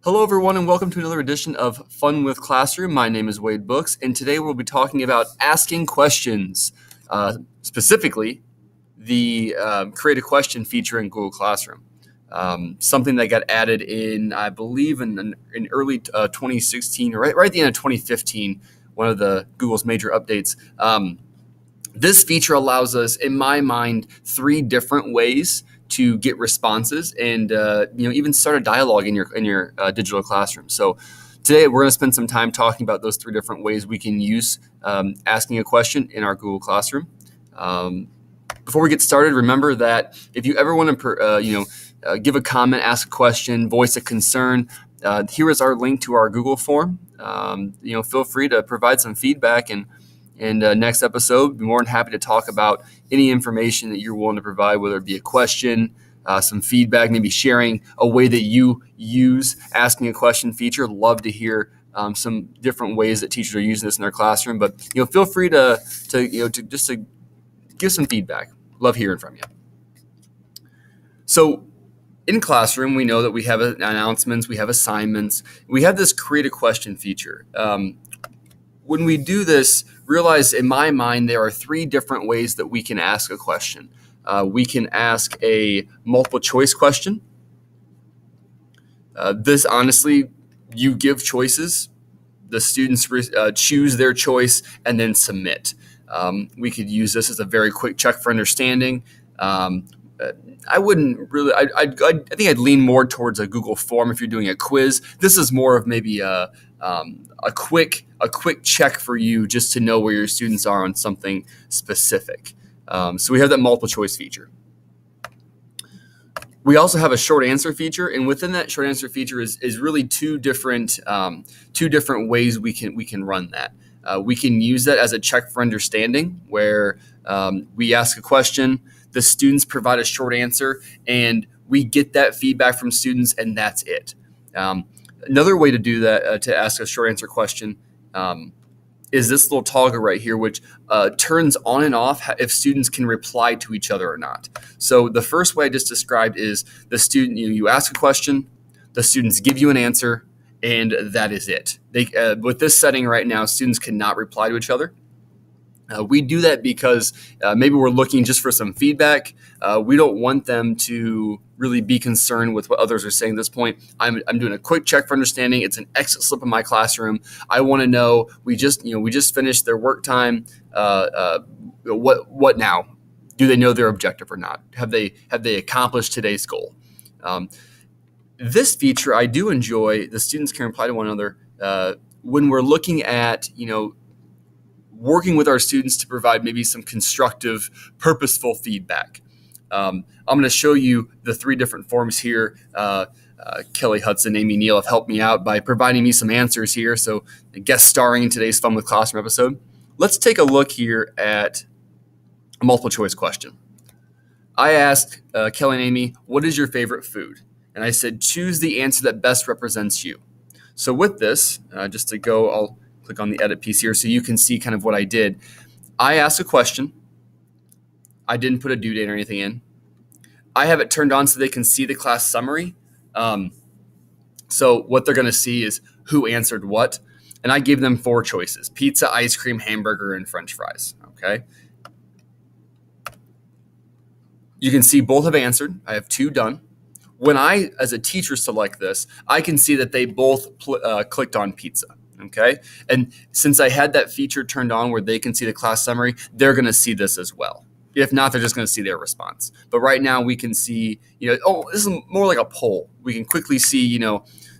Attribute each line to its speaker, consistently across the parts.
Speaker 1: Hello, everyone, and welcome to another edition of Fun with Classroom. My name is Wade Books, and today we'll be talking about asking questions, specifically the Create a Question feature in Google Classroom. Something that got added in, I believe, in early 2016, right at the end of 2015, one of the Google's major updates. This feature allows us, in my mind, three different ways to get responses and even start a dialogue in your digital classroom. So today we're going to spend some time talking about those three different ways we can use asking a question in our Google Classroom. Before we get started, remember that if you ever want to give a comment, ask a question, voice a concern, here is our link to our Google form. Feel free to provide some feedback, and next episode, be more than happy to talk about any information that you're willing to provide, whether it be a question, some feedback, maybe sharing a way that you use asking a question feature. Love to hear some different ways that teachers are using this in their classroom. But feel free to give some feedback. Love hearing from you. So in Classroom, we know that we have announcements, we have assignments, we have this Create a Question feature. When we do this, realize in my mind there are three different ways that we can ask a question. We can ask a multiple choice question. This honestly, you give choices, the students choose their choice and then submit. We could use this as a very quick check for understanding. I wouldn't really. I think I'd lean more towards a Google form if you're doing a quiz. This is more of maybe a quick check for you just to know where your students are on something specific. So we have that multiple choice feature. We also have a short answer feature, and within that short answer feature is really two different ways we can run that. We can use that as a check for understanding, where we ask a question, the students provide a short answer, and we get that feedback from students, and that's it. Another way to do that, to ask a short answer question, is this little toggle right here, which turns on and off if students can reply to each other or not. So the first way I just described is the student, you ask a question, the students give you an answer, and that is it. With this setting right now, students cannot reply to each other. We do that because maybe we're looking just for some feedback. We don't want them to really be concerned with what others are saying at this point. I'm doing a quick check for understanding. It's an exit slip in my classroom. I want to know we just finished their work time. What now? Do they know their objective or not? Have they accomplished today's goal? This feature I do enjoy. The students can reply to one another when we're looking at working with our students to provide maybe some constructive, purposeful feedback. I'm going to show you the three different forms here. Kelly Hudson, Amy Neal have helped me out by providing me some answers here. So guest starring in today's Fun with Classroom episode. Let's take a look here at a multiple choice question. I asked Kelly and Amy, what is your favorite food? And I said, choose the answer that best represents you. So with this, just to go, I'll click on the edit piece here so you can see kind of what I did. I asked a question. I didn't put a due date or anything in. I have it turned on so they can see the class summary. So what they're going to see is who answered what. And I gave them four choices: pizza, ice cream, hamburger, and French fries. Okay. You can see both have answered. I have two done. When I, as a teacher, select this, I can see that they both clicked on pizza. Okay. And since I had that feature turned on where they can see the class summary, they're going to see this as well. If not, they're just going to see their response. But right now we can see, this is more like a poll. We can quickly see,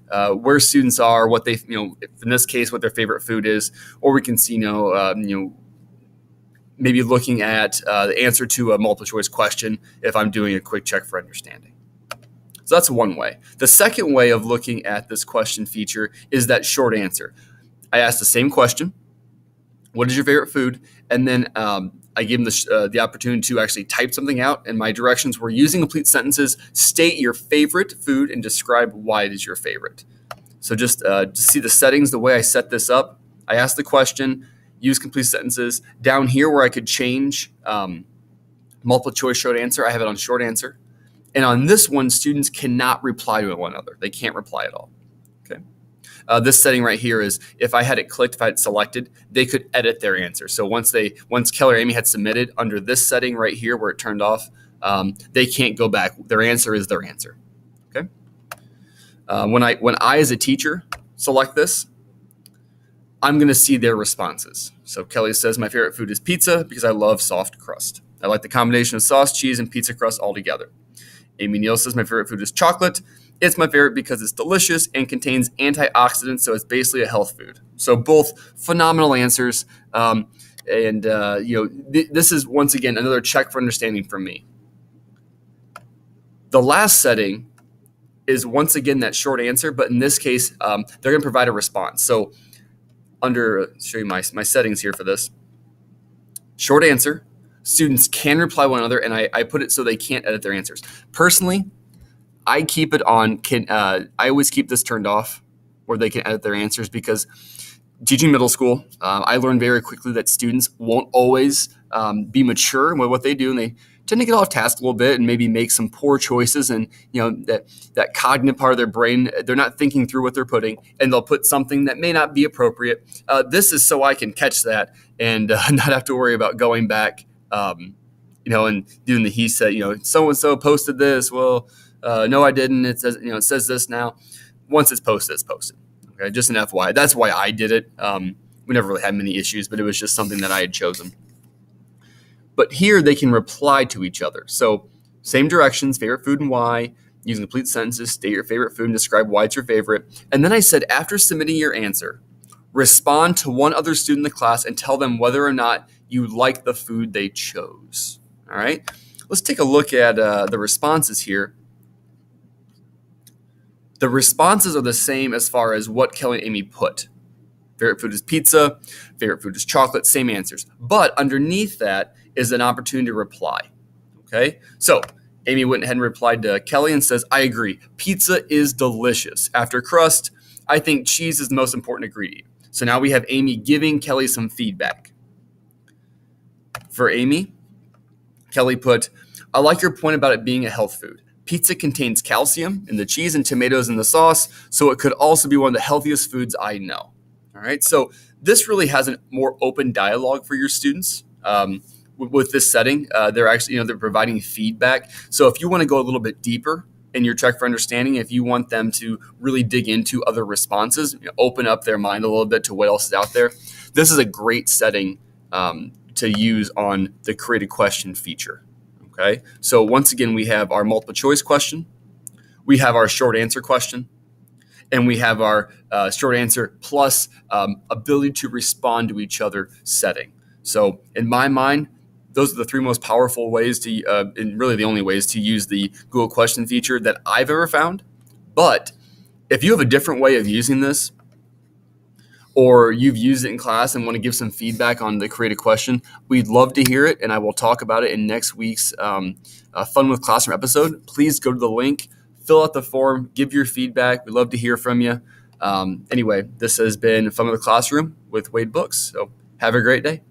Speaker 1: where students are, what they, in this case, what their favorite food is, or we can see, maybe looking at the answer to a multiple choice question if I'm doing a quick check for understanding. So that's one way. The second way of looking at this question feature is that short answer. I asked the same question: what is your favorite food? And then I gave them the opportunity to actually type something out. And my directions were using complete sentences, state your favorite food, and describe why it is your favorite. So just to see the settings, the way I set this up, I asked the question, use complete sentences. Down here where I could change multiple choice short answer, I have it on short answer. And on this one, students cannot reply to one another. They can't reply at all. This setting right here is if I had it clicked, if I had it selected, they could edit their answer. So once Kelly or Amy had submitted under this setting right here where it turned off, they can't go back. Their answer is their answer. Okay. When I as a teacher select this, I'm going to see their responses. So Kelly says, my favorite food is pizza because I love soft crust. I like the combination of sauce, cheese, and pizza crust all together. Amy Neal says, my favorite food is chocolate. It's my favorite because it's delicious and contains antioxidants, so it's basically a health food. So both phenomenal answers. This is, once again, another check for understanding from me. The last setting is, once again, that short answer, but in this case, they're going to provide a response. So show you my settings here for this. Short answer, students can reply one another, and I put it so they can't edit their answers. Personally, I keep it on. I always keep this turned off where they can edit their answers, because teaching middle school, I learned very quickly that students won't always be mature with what they do, and they tend to get off task a little bit and maybe make some poor choices. And that cognitive part of their brain, they're not thinking through what they're putting, and they'll put something that may not be appropriate. This is so I can catch that and not have to worry about going back, and doing the he said, so and so posted this. Well, no, I didn't. It says, it says this now. Once it's posted, it's posted. Okay, just an FYI. That's why I did it. We never really had many issues, but it was just something that I had chosen. But here they can reply to each other. So same directions, favorite food and why, using complete sentences, state your favorite food and describe why it's your favorite. And then I said, after submitting your answer, respond to one other student in the class and tell them whether or not you like the food they chose. All right, let's take a look at the responses here. The responses are the same as far as what Kelly and Amy put. Favorite food is pizza, favorite food is chocolate, same answers. But underneath that is an opportunity to reply. Okay, so Amy went ahead and replied to Kelly and says, I agree, pizza is delicious. After crust, I think cheese is the most important ingredient. So now we have Amy giving Kelly some feedback. For Amy, Kelly put, I like your point about it being a health food. Pizza contains calcium in the cheese and tomatoes in the sauce, so it could also be one of the healthiest foods I know. All right, so this really has a more open dialogue for your students. With this setting, they're actually, they're providing feedback. So if you want to go a little bit deeper in your check for understanding, if you want them to really dig into other responses, open up their mind a little bit to what else is out there, this is a great setting to use on the create a question feature. Okay, so once again, we have our multiple choice question, we have our short answer question, and we have our short answer plus ability to respond to each other setting. So in my mind, those are the three most powerful ways to, and really the only ways to use the Google question feature that I've ever found. But if you have a different way of using this, or you've used it in class and want to give some feedback on the create a question, we'd love to hear it, and I will talk about it in next week's Fun with Classroom episode. Please go to the link, fill out the form, give your feedback. We'd love to hear from you. Anyway, this has been Fun with the Classroom with Wade Books. So have a great day.